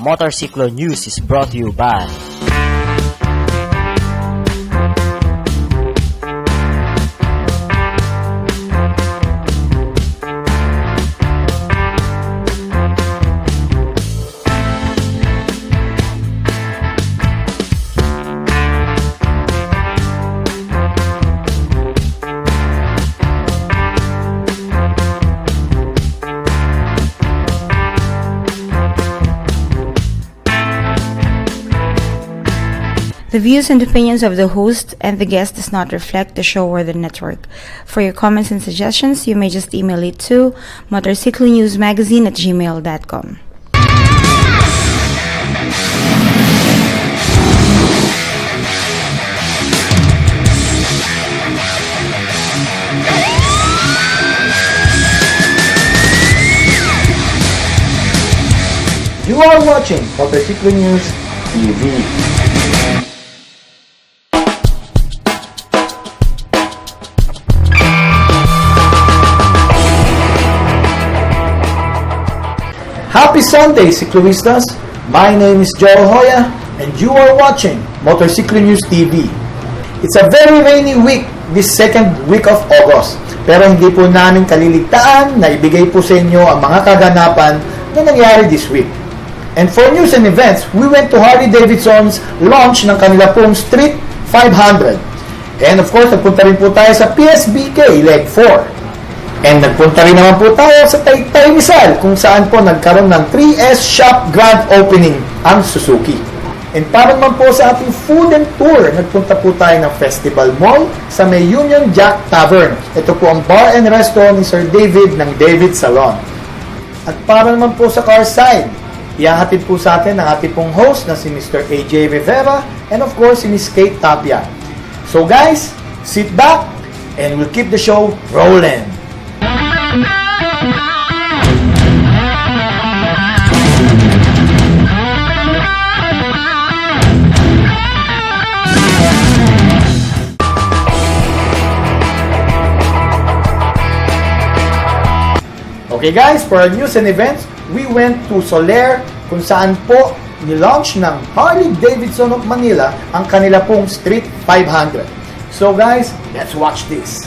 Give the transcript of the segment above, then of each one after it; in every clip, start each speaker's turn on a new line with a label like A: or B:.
A: Motorcycle News is brought to you by
B: The views and opinions of the host and the guest does not reflect the show or the network. For your comments and suggestions, you may just email it to motorcyclenewsmagazine@gmail.com.
C: You are watching Motorcycle News TV. Happy Sunday, Cicloistas! My name is Joel Hoya and you are watching Motorcycle News TV. It's a very rainy week this second week of August. Pero hindi po namin kaliligtaan na ibigay po sa inyo ang mga kaganapan na nangyari this week. And for news and events, we went to Harley-Davidson's launch ng kanila pong Street 500. And of course, nagpunta rin po tayo sa PSBK Leg 4. And nagpunta rin naman po tayo sa Taytay Rizal kung saan po nagkaroon ng 3S Shop Grand Opening ang Suzuki. And para naman po sa ating food and tour, nagpunta po tayo ng Festival Mall sa may Union Jack Tavern. Ito po ang bar and resto ni Sir David ng David Salon. At para naman po sa car side, ihahatid po sa atin ang ating pong host na si Mr. AJ Rivera and of course si Miss Kate Tapia. So guys, sit back and we'll keep the show rolling. Okay guys, for our news and events, we went to Soler kung saan po nilaunch ng Harley-Davidson of Manila ang kanila pong Street 500. So guys, let's watch this.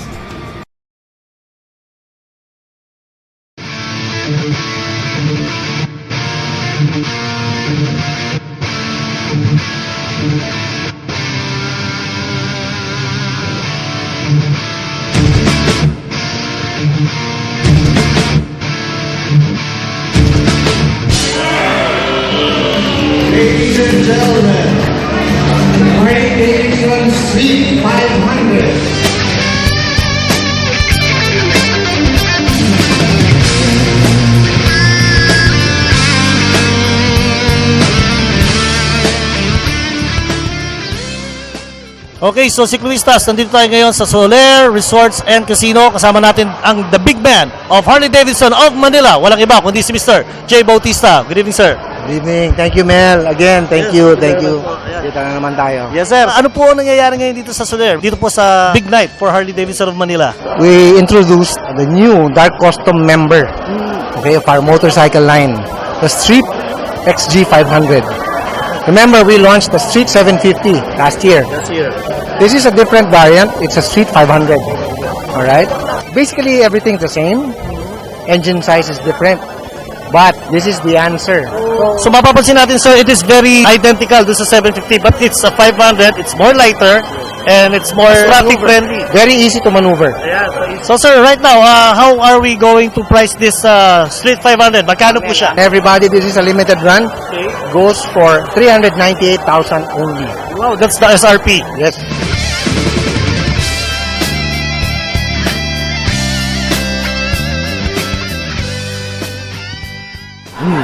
D: Ladies and gentlemen, Harley-Davidson Street 500.
E: Okay, so Cicloistas, nandito tayo ngayon sa Soler Resorts and Casino. Kasama natin ang the big man of Harley-Davidson of Manila. Walang iba kundi si Mr. J. Bautista. Good evening, sir.
F: Good evening. Thank you, Mel. Again, thank you. Kita na naman tayo.
E: Yes, sir. Ano po ang nangyayari ngayon dito sa Soler? Dito po sa big night for Harley-Davidson of Manila.
F: We introduced the new Dark Custom member, okay, of our motorcycle line, the Street XG 500. Remember, we launched the Street 750 last year.
E: That's here.
F: This is a different variant. It's a Street 500. All right. Basically, everything's the same. Engine size is different, but this is the answer.
E: So mapapansin natin, sir, it is very identical to sa 750, but it's a 500. It's more lighter and it's more traffic friendly.
F: Very easy to maneuver.
E: So, sir, right now, how are we going to price this Street 500? Magkano po siya?
F: Everybody, this is a limited run. Goes for 398,000 only.
E: Wow, that's the SRP.
F: Yes.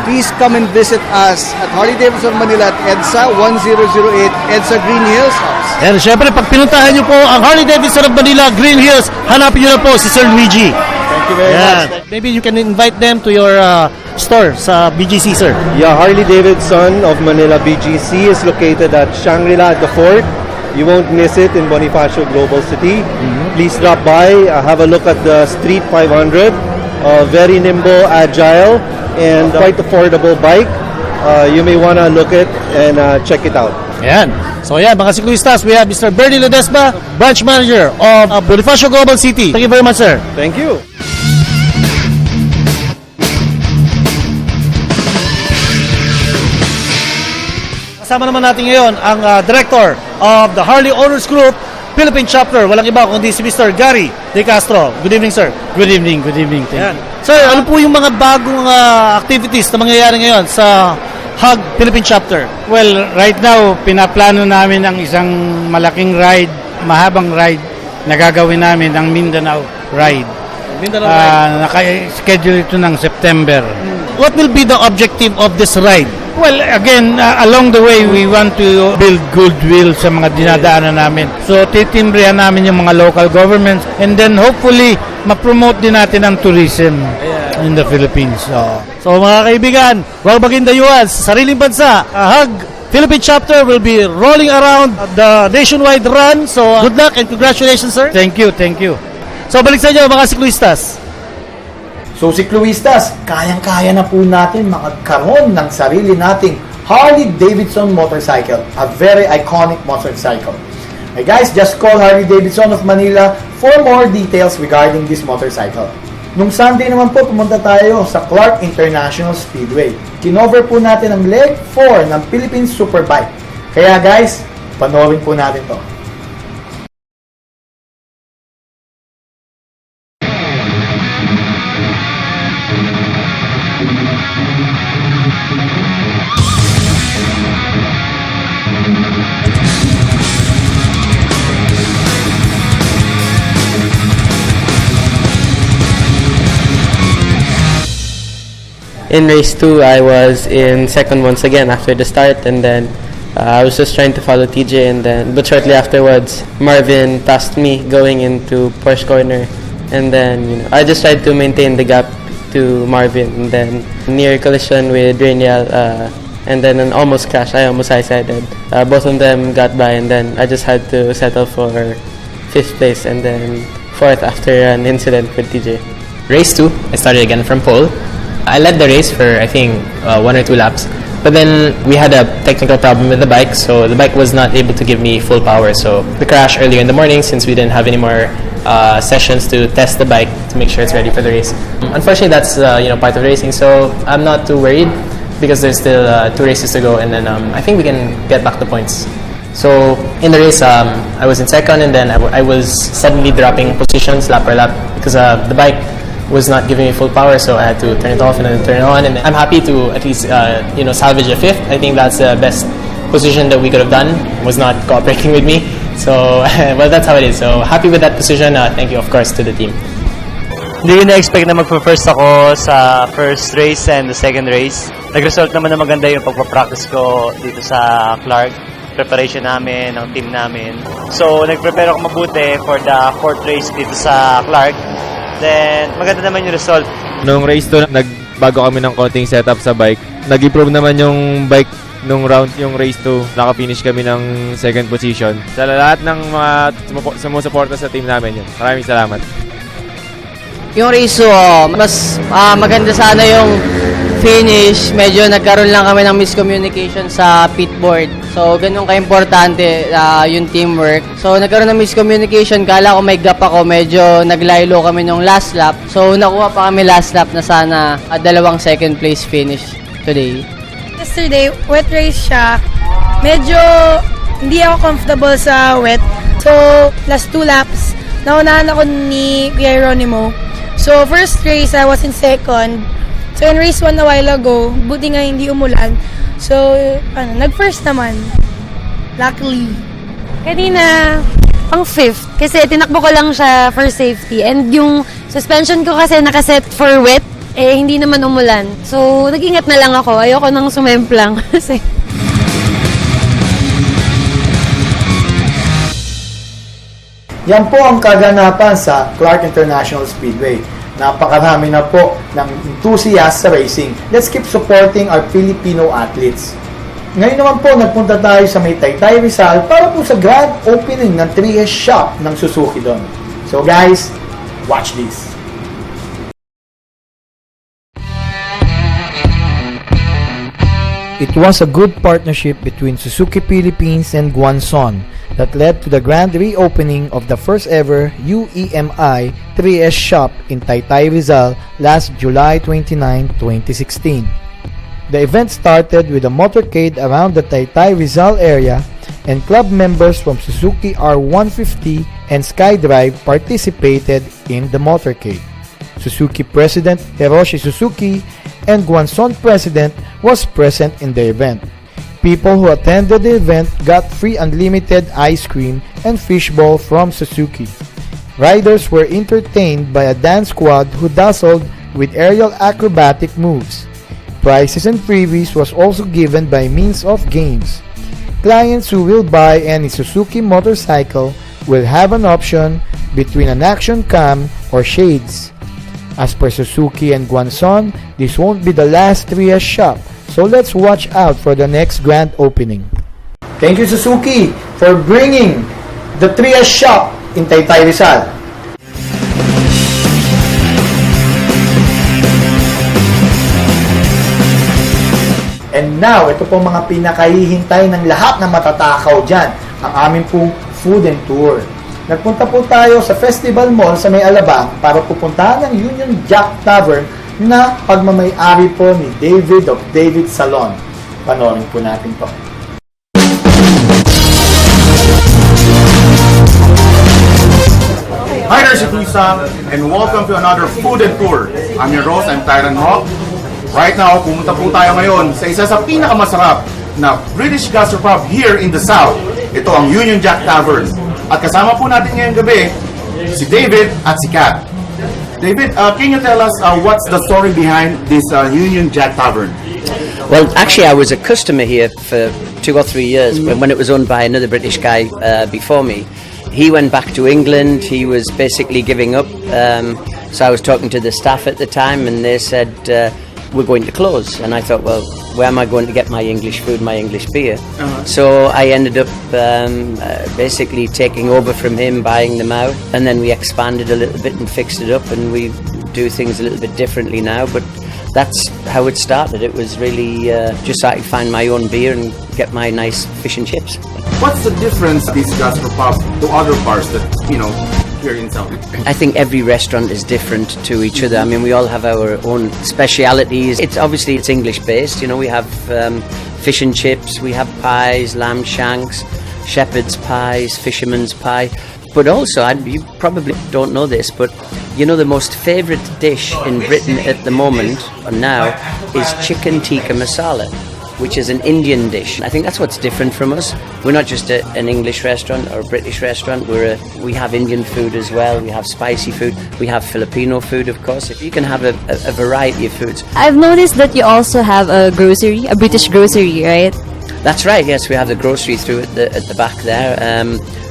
G: Please come and visit us at Harley-Davidson Manila at EDSA 1008 EDSA Green Hills House.
E: And syempre, pag pinuntahan nyo po ang Harley-Davidson of Manila Green Hills, hanapin nyo na po si Sir Luigi.
G: Thank you very much.
E: Maybe you can invite them to your store sa BGC, sir.
H: Yeah, Harley-Davidson of Manila BGC is located at Shangri-La at the Fort. You won't miss it in Bonifacio Global City. Please drop by, have a look at the Street 500. Very nimble, agile, and quite affordable bike. you may want to look it and check it out.
E: Ayan. So ayan, mga siklistas, we have Mr. Bernie Ledesma, Branch Manager of Bonifacio Global City. Thank you very much, sir.
H: Thank you.
E: Kasama naman natin ngayon ang Director of the Harley Owners Group Philippine Chapter. Walang iba kundi si Mr. Gary De Castro. Good evening, sir.
I: Good evening. Thank
E: Ayan. Sir, ano po yung mga bagong activities na mangyayari ngayon sa HUG Philippine Chapter?
I: Well, right now, pinaplano namin ang isang malaking ride, mahabang ride na gagawin namin, ang Mindanao Ride.
E: Mindanao Ride.
I: Naka-schedule ito ng September.
E: What will be the objective of this ride?
I: Well, again, along the way, we want to build goodwill sa mga dinadaanan namin. So, titimbrihan namin yung mga local governments and then hopefully, ma-promote din natin ang tourism in the Philippines.
E: So mga kaibigan, huwag maging dayuhan sa sariling bansa. HUG Philippine Chapter will be rolling around the nationwide run. So good luck and congratulations, sir.
I: Thank you.
E: So balik sa inyo mga siklistas.
C: So Sikluistas, kayang-kaya na po natin makagkaroon ng sarili nating Harley Davidson motorcycle, a very iconic motorcycle. Hey guys, just call Harley Davidson of Manila for more details regarding this motorcycle. Nung Sunday naman po, pumunta tayo sa Clark International Speedway. Kinover po natin ang leg 4 ng Philippine Superbike. Kaya guys, panoorin po natin to.
J: In race 2, I was in second once again after the start, and then I was just trying to follow TJ, but shortly afterwards, Marvin passed me going into Porsche corner, and then I just tried to maintain the gap to Marvin, and then near collision with Rainiel, and then an almost crash. I almost high-sided. Both of them got by, and then I just had to settle for 5th place, and then 4th after an incident with TJ.
K: Race 2, I started again from pole. I led the race for I think 1 or 2 laps, but then we had a technical problem with the bike, so the bike was not able to give me full power. So we crashed earlier in the morning since we didn't have any more sessions to test the bike to make sure it's ready for the race. Unfortunately, that's part of racing, so I'm not too worried because there's still 2 races to go, and then I think we can get back the points. So in the race, I was in second, and then I was suddenly dropping positions lap per lap because the bike was not giving me full power, so I had to turn it off and then turn it on. And I'm happy to at least salvage a 5th. I think that's the best position that we could have done. Was not cooperating with me, so well, that's how it is. So happy with that position. Thank you, of course, to the team.
A: Hindi ko na-expect na magpa-first ako sa first race and the second race. Nag-result naman na maganda yung pagpa-practice ko dito sa Clark. Preparation namin, ng team namin. So, nag-prepare ako mabuti for the 4th race dito sa Clark. Then, maganda naman yung result.
L: Nung race 2, nagbago kami ng konting setup sa bike. Nag-improve naman yung bike nung round yung race 2. Naka-finish kami ng 2nd position. Sa lahat ng mga sumusuporta sa team namin yun. Maraming salamat.
M: Yung race 2, mas maganda sana yung finish. Medyo nagkaroon lang kami ng miscommunication sa pitboard. So, ganun ka-importante yung teamwork. So, nagkaroon ng miscommunication. Kala ko may gap ako. Medyo naglaylo kami nung last lap. So, nakuha pa kami last lap na sana 2 second place finish today.
N: Yesterday, wet race siya. Medyo hindi ako comfortable sa wet. So, last 2 laps, naunahan ako ni Kuya Geronimo. So, first race, I was in second. So, in race 1 a while ago, buti nga hindi umulan. So, nag-first naman. Luckily.
O: Kanina, pang 5th. Kasi tinakbo ko lang siya for safety. And yung suspension ko kasi nakaset for wet, hindi naman umulan. So, nag-ingat na lang ako. Ayoko nang sumemplang. Kasi
C: Yan po ang kaganapan sa Clark International Speedway. Napakarami na po ng enthusiasts sa racing. Let's keep supporting our Filipino athletes. Ngayon naman po, nagpunta tayo sa may Taytay Rizal para po sa grand opening ng 3S shop ng Suzuki doon. So guys, watch this. It was a good partnership between Suzuki Philippines and Guanzon that led to the grand reopening of the first ever UEMI 3S shop in Taytay, Rizal last July 29, 2016. The event started with a motorcade around the Taytay Rizal area, and club members from Suzuki R150 and SkyDrive participated in the motorcade. Suzuki President Hiroshi Suzuki and Guanzon President was present in the event. People who attended the event got free unlimited ice cream and fishbowl from Suzuki. Riders were entertained by a dance squad who dazzled with aerial acrobatic moves. Prizes and freebies was also given by means of games. Clients who will buy any Suzuki motorcycle will have an option between an action cam or shades. As per Suzuki and Guanzon, this won't be the last 3S shop, so let's watch out for the next grand opening. Thank you, Suzuki, for bringing the 3S shop in Taytay, Rizal. And now, ito po mga pinakahihintay ng lahat ng matatakaw dyan, ang aming pong food and tour. Nagpunta po tayo sa Festival Mall sa May Alabang para pupuntahan ng Union Jack Tavern na pagmamay-ari po ni David of David Salon. Panoorin po natin to.
P: Hi there, si Tuisa, and welcome to another food and tour. I'm your host, I'm Tyron Hawk. Right now, pumunta po tayo ngayon sa isa sa pinakamasarap na British gastropub here in the South. Ito ang Union Jack Tavern. At kasama po natin ngayong gabi, si David at si Kat. David, can you tell us what's the story behind this Union Jack Tavern?
Q: Well, actually, I was a customer here for 2 or 3 years when it was owned by another British guy before me. He went back to England. He was basically giving up. So I was talking to the staff at the time, and they said, we're going to close. And I thought, well, where am I going to get my English food, my English beer? So I ended up basically taking over from him, buying them out, and then we expanded a little bit and fixed it up, and we do things a little bit differently now. But that's how it started. It was really just so I could find my own beer and get my nice fish and chips.
P: What's the difference this gastropub to other bars that, here in South?
Q: I think every restaurant is different to each other. I mean, we all have our own specialities. It's English based. We have fish and chips, we have pies, lamb shanks, shepherd's pies, fisherman's pie. But also, you probably don't know this, but the most favourite dish in Britain at the moment, or now, is chicken tikka masala, which is an Indian dish. I think that's what's different from us. We're not just an English restaurant or a British restaurant. We have Indian food as well. We have spicy food. We have Filipino food, of course. If you can have a variety of foods.
O: I've noticed that you also have a grocery, a British grocery, right?
Q: That's right. Yes, we have the grocery through at the back there,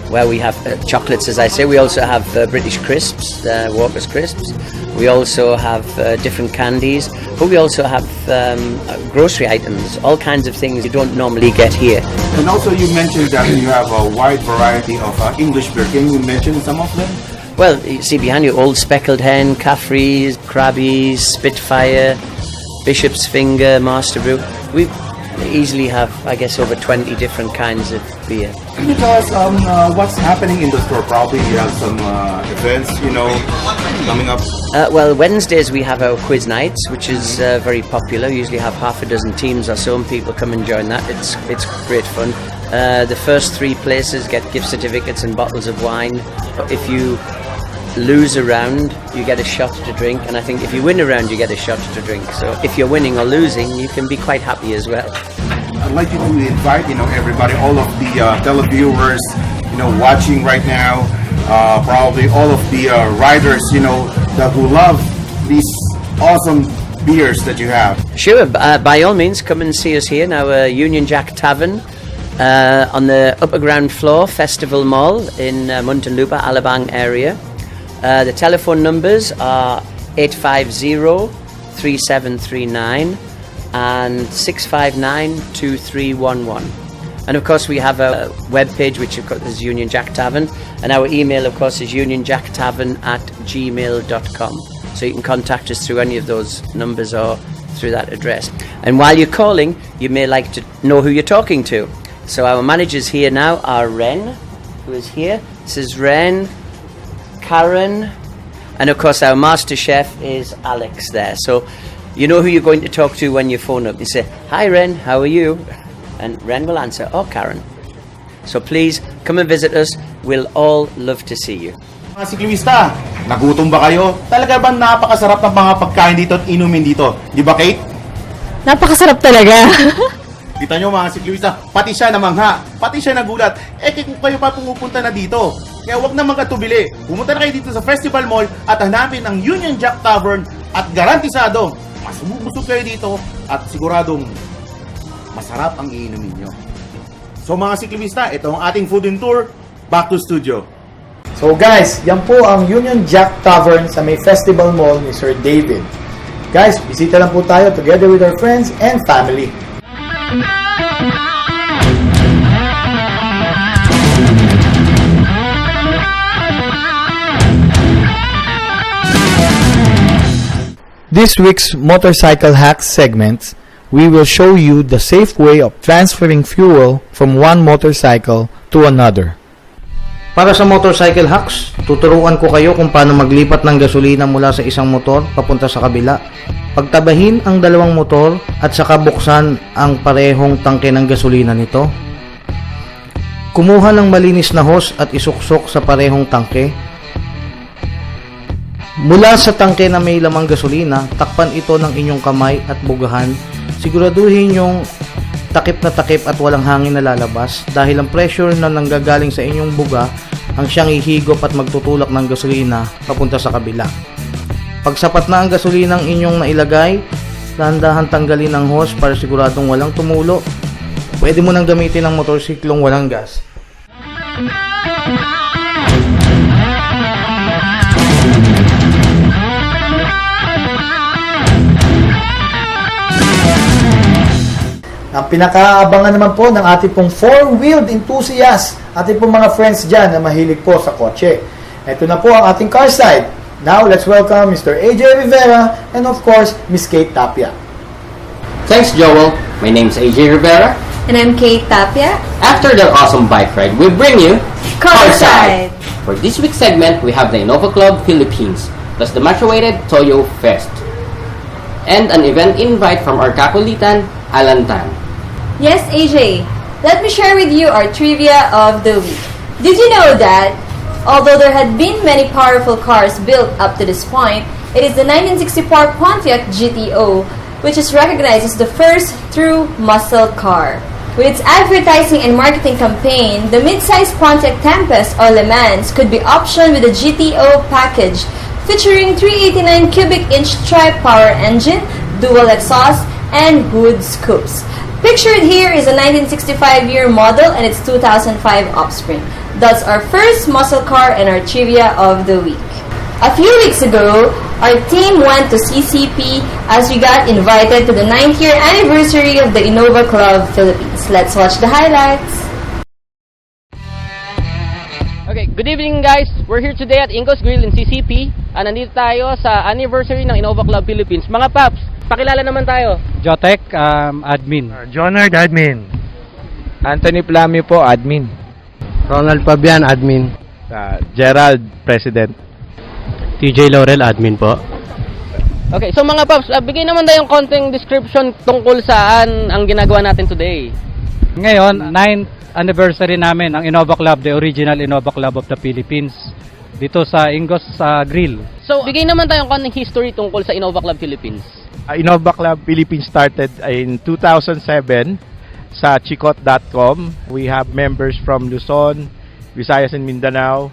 Q: where we have chocolates, as I say. We also have British crisps, Walker's crisps. We also have different candies, but we also have grocery items, all kinds of things you don't normally get here.
P: And also you mentioned that you have a wide variety of English beer. Can you mention some of them?
Q: Well, you see behind you, Old Speckled Hen, Caffrey's, Krabby's, Spitfire, Bishop's Finger, Master Brew. We easily have, I guess, over 20 different kinds of beer.
P: Can you tell us what's happening in the store? Probably you have some events, coming up.
Q: Well, Wednesdays we have our quiz nights, which is very popular. We usually have half a dozen teams or so, and people come and join that. It's great fun. The first 3 places get gift certificates and bottles of wine. If you lose a round, you get a shot to drink, and I think if you win a round, you get a shot to drink. So if you're winning or losing, you can be quite happy as well.
P: I'd like you to invite, everybody, all of the televiewers, watching right now, probably all of the riders, who love these awesome beers that you have.
Q: Sure, by all means, come and see us here in our Union Jack Tavern on the upper ground floor, Festival Mall in Muntinlupa, Alabang area. The telephone numbers are 850-3739 and 659-2311. And of course we have a web page which of course is Union Jack Tavern, and our email of course is unionjacktavern@gmail.com. So you can contact us through any of those numbers or through that address. And while you're calling, you may like to know who you're talking to. So our managers here now are Ren, who is here. This is Ren, Karen, and of course our master chef is Alex there. So you know who you're going to talk to when you phone up. You say, "Hi Ren, how are you?" And Ren will answer, "Oh, Karen." So please come and visit us. We'll all love to see you.
P: Mga siklista, nagutom ba kayo? Talaga ba napakasarap ng mga pagkain dito at inumin dito? Di ba, Kate?
O: Napakasarap talaga.
P: Kita nyo mga siklista, pati siya namangha, pati siya nagulat. Kung kayo pa pumupunta na dito, kaya huwag na magkatubili. Pumunta na kayo dito sa Festival Mall at hanapin ang Union Jack Tavern at garantisado, mas bubusog kayo dito at siguradong masarap ang iinumin nyo. So mga siklista, ito ang ating food and tour. Back to studio.
C: So guys, yan po ang Union Jack Tavern sa may Festival Mall ni Sir David. Guys, bisita lang po tayo together with our friends and family. This week's Motorcycle Hacks segments, we will show you the safe way of transferring fuel from one motorcycle to another.
F: Para sa motorcycle hacks, tuturuan ko kayo kung paano maglipat ng gasolina mula sa isang motor papunta sa kabila. Pagtabahin ang dalawang motor at saka buksan ang parehong tangke ng gasolina nito. Kumuha ng malinis na hose at isuksok sa parehong tangke. Mula sa tangke na may lamang gasolina, takpan ito ng inyong kamay at bugahan. Siguraduhin yung takip na takip at walang hangin na lalabas dahil ang pressure na nanggagaling sa inyong buga ang siyang ihigop at magtutulak ng gasolina papunta sa kabila. Pag sapat na ang gasolina ang inyong nailagay, dahan-dahan tanggalin ang hose para siguradong walang tumulo. Pwede mo nang gamitin ang motorsiklong walang gas.
C: Ang pinakaabangan naman po ng ating pong four-wheeled enthusiast, ating pong mga friends dyan na mahilig po sa kotse. Ito na po ang ating car side. Now, let's welcome Mr. AJ Rivera and of course, Miss Kate Tapia.
R: Thanks, Joel. My name's AJ Rivera.
O: And I'm Kate Tapia.
R: After the awesome bike ride, we bring you
O: Carside.
R: For this week's segment, we have the Innova Club Philippines, plus the much-awaited Toyo Fest, and an event invite from our kakulitan, Alan Tan.
S: Yes, AJ. Let me share with you our trivia of the week. Did you know that, although there had been many powerful cars built up to this point, it is the 1964 Pontiac GTO which is recognized as the first true muscle car. With its advertising and marketing campaign, the mid-size Pontiac Tempest or Le Mans could be optioned with a GTO package featuring 389 cubic inch tri-power engine, dual exhaust, and hood scoops. Pictured here is a 1965-year model and its 2005 offspring. That's our first muscle car and our trivia of the week. A few weeks ago, our team went to CCP as we got invited to the 9th year anniversary of the Innova Club Philippines. Let's watch the highlights.
M: Okay, good evening guys. We're here today at Inco's Grill in CCP. Nandito tayo sa anniversary ng Innova Club Philippines. Mga paps, pakilala naman tayo.
T: Jotek, admin.
U: Jonard, admin.
L: Anthony Plamio po, admin.
U: Ronald Pabian, admin.
L: Gerald, president.
T: TJ Laurel, admin po.
M: Okay, so mga paps, bigay naman tayong konting description tungkol saan ang ginagawa natin today.
T: Ngayon, 9th anniversary namin ang Innova Club, the original Innova Club of the Philippines. Dito sa Ingos Grill.
M: So, bigay naman tayong konting history tungkol sa Innova Club Philippines.
L: Innova Club Philippines started in 2007 sa chicot.com. We have members from Luzon, Visayas and Mindanao.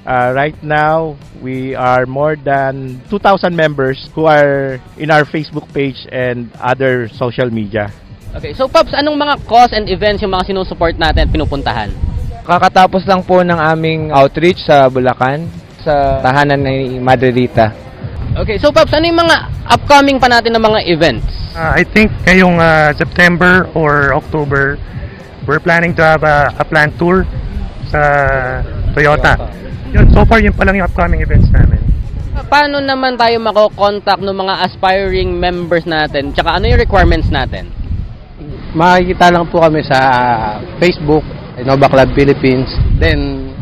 L: Right now, we are more than 2,000 members who are in our Facebook page and other social media.
M: Okay, so Pops, anong mga cause and events yung mga sinusuport natin at pinupuntahan?
L: Kakatapos lang po ng aming outreach sa Bulacan, sa tahanan ni Madre Rita.
M: Okay, so Pops, ano yung mga upcoming pa natin na mga events?
U: I think ngayong September or October, we're planning to have a plant tour sa Toyota. Yun, so far yun pa lang yung upcoming events namin.
R: Paano naman tayo mako-contact ng mga aspiring members natin? Tsaka ano yung requirements natin?
F: Makikita lang po kami sa Facebook, Innova Club Philippines. Then,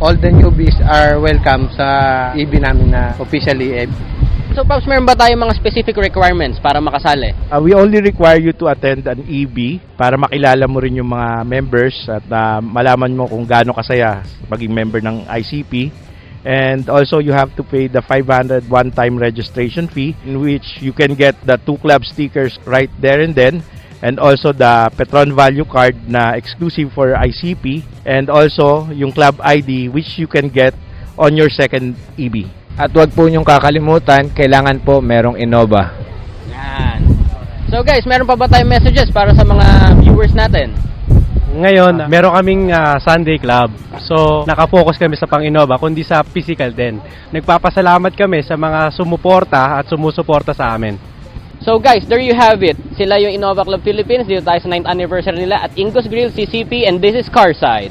F: all the newbies are welcome sa EB namin na officially.
R: So, Pops, meron ba tayong mga specific requirements para makasali?
B: We only require you to attend an EB para makilala mo rin yung mga members at malaman mo kung gaano kasaya maging member ng ICP. And also, you have to pay the 500 one-time registration fee in which you can get the 2 club stickers right there and then, and also the Petron Value Card na exclusive for ICP, and also yung club ID which you can get on your second EB.
L: At wag po niyong kakalimutan, kailangan po merong Innova.
R: Yan. So guys, meron pa ba tayong messages para sa mga viewers natin?
T: Ngayon, meron kaming Sunday Club. So, nakafocus kami sa pang-Innova, kundi sa physical din. Nagpapasalamat kami sa mga sumuporta at sumusuporta sa amin.
R: So guys, there you have it. Sila yung Innova Club Philippines. Dito tayo sa 9th anniversary nila at Ingos Grill, CCP, and this is Carside.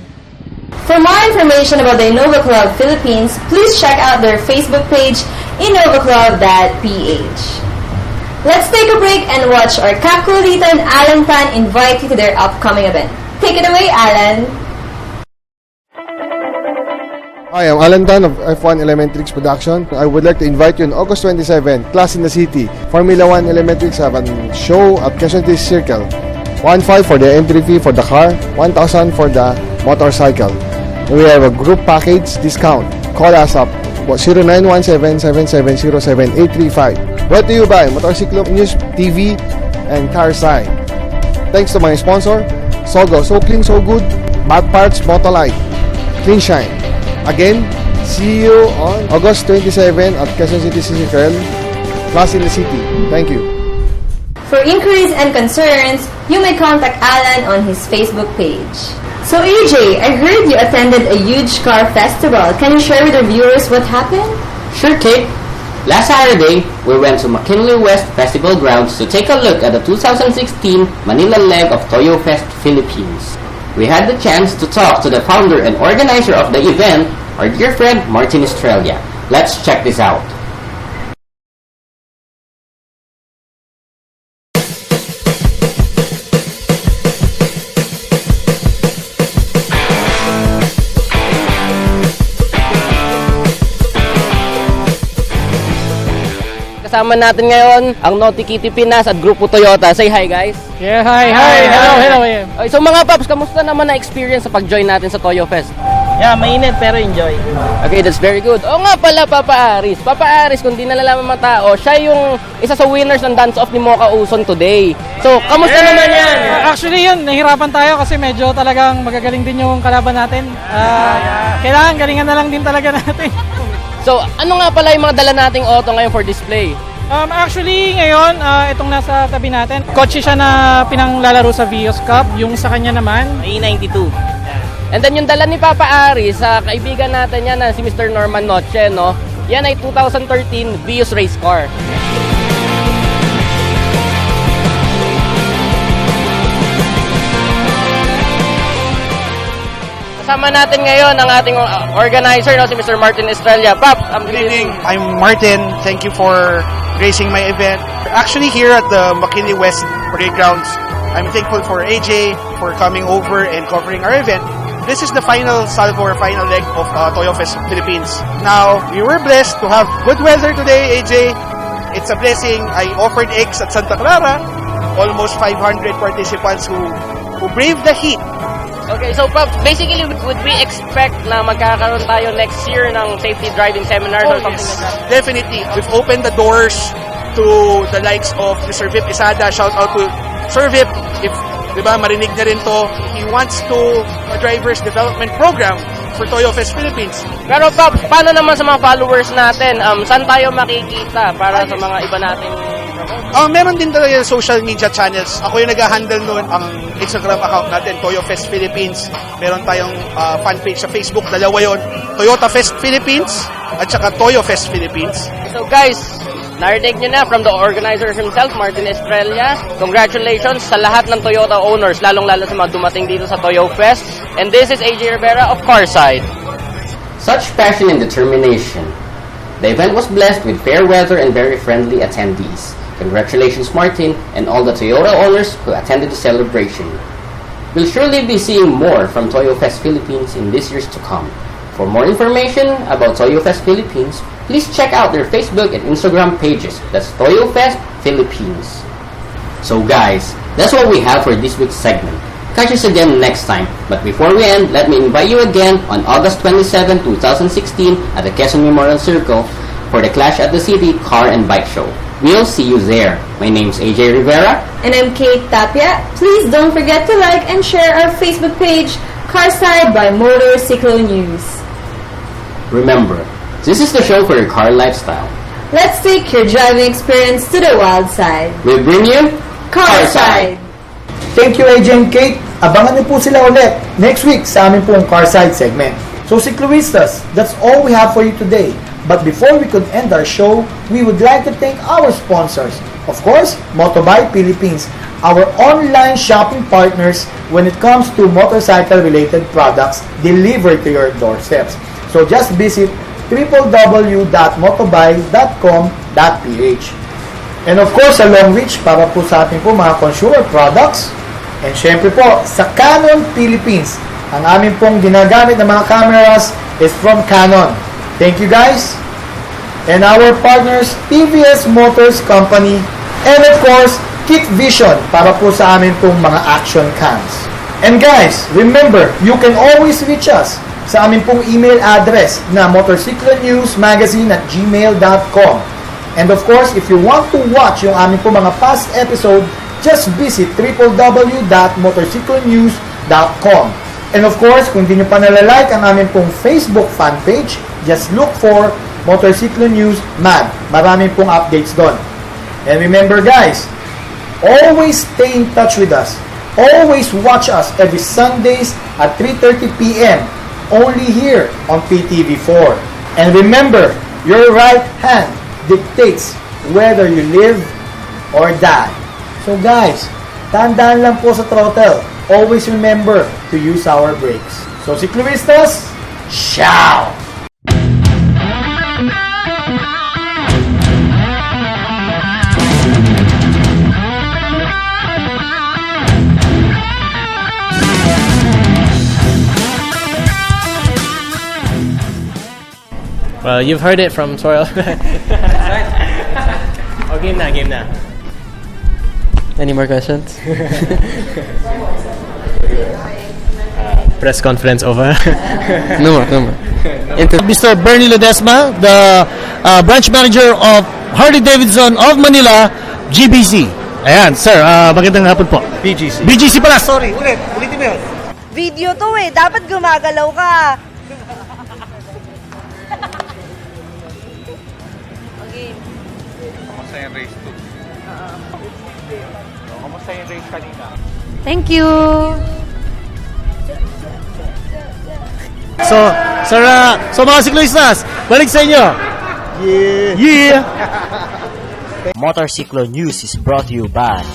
S: For more information about the Innova Club Philippines, please check out their Facebook page, innovaclub.ph. Let's take a break and watch our Kakulitan Alan Tan invite you to their upcoming event. Take it away, Alan.
V: Hi, I'm Alan Tan of F1 Elementrix Production. I would like to invite you on August 27, Class in the City. Formula 1 Elementrix have a show at Quezon City Circle. 1,500 for the entry fee for the car, 1,000 for the motorcycle. We have a group package discount. Call us up 0917-7707-835. Brought to you by Motorcycle News TV and Carside. Thanks to my sponsor, Sogo, so clean, so good. Bad Parts, Motolite, Clean Shine. Again, see you on August 27 at Quezon City Circle, Class in the City. Thank you.
S: For inquiries and concerns, you may contact Alan on his Facebook page. So AJ, I heard you attended a huge car festival. Can you share with our viewers what happened?
R: Sure, Kate. Last Saturday, we went to McKinley West Festival Grounds to take a look at the 2016 Manila leg of Toyo Fest Philippines. We had the chance to talk to the founder and organizer of the event, our dear friend Martin Estrella. Let's check this out. Kasama natin ngayon ang Naughty Kitty Pinas at Grupo Toyota. Say hi, guys.
T: Yeah, hi. Hello.
R: Okay, so mga paps, kamusta naman na experience sa pag-join natin sa Toyo Fest?
M: Yeah, mainit pero enjoy.
R: Okay, that's very good. O nga pala, Papa Aris. Papa Aris, kung di nalalaman mga tao, siya yung isa sa winners ng dance-off ni Mocha Uson today. So, kamusta naman yan?
T: Actually yun, nahirapan tayo kasi medyo talagang magagaling din yung kalaban natin. Kailangan galingan na lang din talaga natin.
R: So, ano nga pala yung mga dala nating auto ngayon for display?
T: Actually, ngayon, itong nasa tabi natin, kotse siya na pinanglalaro sa Vios Cup. Yung sa kanya naman,
R: A92. And then yung dala ni Papa Aris, sa kaibigan natin yan na si Mr. Norman Noche, no? Yan ay 2013 Vios race car. Kasama natin ngayon ang ating organizer, no, si Mr. Martin Estrella. Pop,
W: good evening. I'm Martin. Thank you for gracing my event. Actually, here at the McKinley West Playgrounds, I'm thankful for AJ for coming over and covering our event. This is the final salvo or final leg of Toyo Fest Philippines. Now, we were blessed to have good weather today, AJ. It's a blessing. I offered eggs at Santa Clara. Almost 500 participants who braved the heat.
R: Okay, so Pops, basically, would we expect na magkakaroon tayo next year ng safety driving seminars or something like that?
W: Definitely. We've opened the doors to the likes of Mr. Vip Isada. Shout out to Sir Vip. If, di ba, marinig na rin to. He wants to a driver's development program for Toyo Fest Philippines.
R: Pero Pops, paano naman sa mga followers natin? Saan tayo makikita para sa mga iba nating
W: meron din talaga yung social media channels. Ako yung nag-handle noon ang Instagram account natin, Toyo Fest Philippines. Meron tayong fan page sa Facebook, dalawa yon, Toyota Fest Philippines at saka Toyo Fest Philippines.
R: So guys, narinig nyo na from the organizer himself, Martin Estrella. Congratulations sa lahat ng Toyota owners, lalong-lalo sa mga dumating dito sa Toyo Fest. And this is AJ Rivera of Carside. Such passion and determination. The event was blessed with fair weather and very friendly attendees. Congratulations, Martin, and all the Toyota owners who attended the celebration. We'll surely be seeing more from Toyo Fest Philippines in this years to come. For more information about Toyo Fest Philippines, please check out their Facebook and Instagram pages. That's Toyo Fest Philippines. So guys, that's what we have for this week's segment. Catch us again next time. But before we end, let me invite you again on August 27, 2016 at the Quezon Memorial Circle for the Clash at the City Car and Bike Show. We'll see you there. My name's AJ Rivera.
S: And I'm Kate Tapia. Please don't forget to like and share our Facebook page, Carside by Motorcycle News.
R: Remember, this is the show for your car lifestyle.
S: Let's take your driving experience to the wild side.
R: We bring you
S: Carside.
C: Thank you, AJ and Kate. Abangan niyo po sila ulit next week sa amin pong Carside segment. So, Cicloistas, that's all we have for you today. But before we could end our show, we would like to thank our sponsors. Of course, Motobuy Philippines, our online shopping partners when it comes to motorcycle-related products delivered to your doorsteps. So just visit www.motobuy.com.ph. And of course, sa Long Reach, para po sa ating po mga consumer products. And syempre po, sa Canon Philippines, ang aming pong ginagamit na mga cameras is from Canon. Thank you guys. And our partners, TVS Motors Company. And of course, Kit Vision para po sa amin pong mga action cams. And guys, remember, you can always reach us sa amin pong email address na motorcyclonewsmagazine@gmail.com. And of course, if you want to watch yung amin pong mga past episode, just visit www.motorcyclenews.com. And of course, kung di nyo pa nalalike ang amin pong Facebook fan page, just look for Motorcycle News Mag. Maraming pong updates doon. And remember guys, always stay in touch with us. Always watch us every Sundays at 3:30 p.m. only here on PTV4. And remember, your right hand dictates whether you live or die. So guys, tandaan lang po sa throttle. Always remember to use our brakes. So, Cicloistas, ciao!
K: Well, you've heard it from Toil. Oh, game na.
J: Any more questions?
K: Press conference over.
J: No more.
E: Mr. Bernie Ledesma, the branch manager of Harley-Davidson of Manila, GBC. Ayan, sir, magandang hapon po. BGC pala, sorry. Ulitin mo yun.
D: Video to eh, dapat gumagalaw ka. Okay.
G: Kamusta yung race 2? Kamusta yung race kanina?
O: Thank you.
E: So mga Cicloistas, balik sa inyo. Yeah.
H: Motorcycle News is brought to you by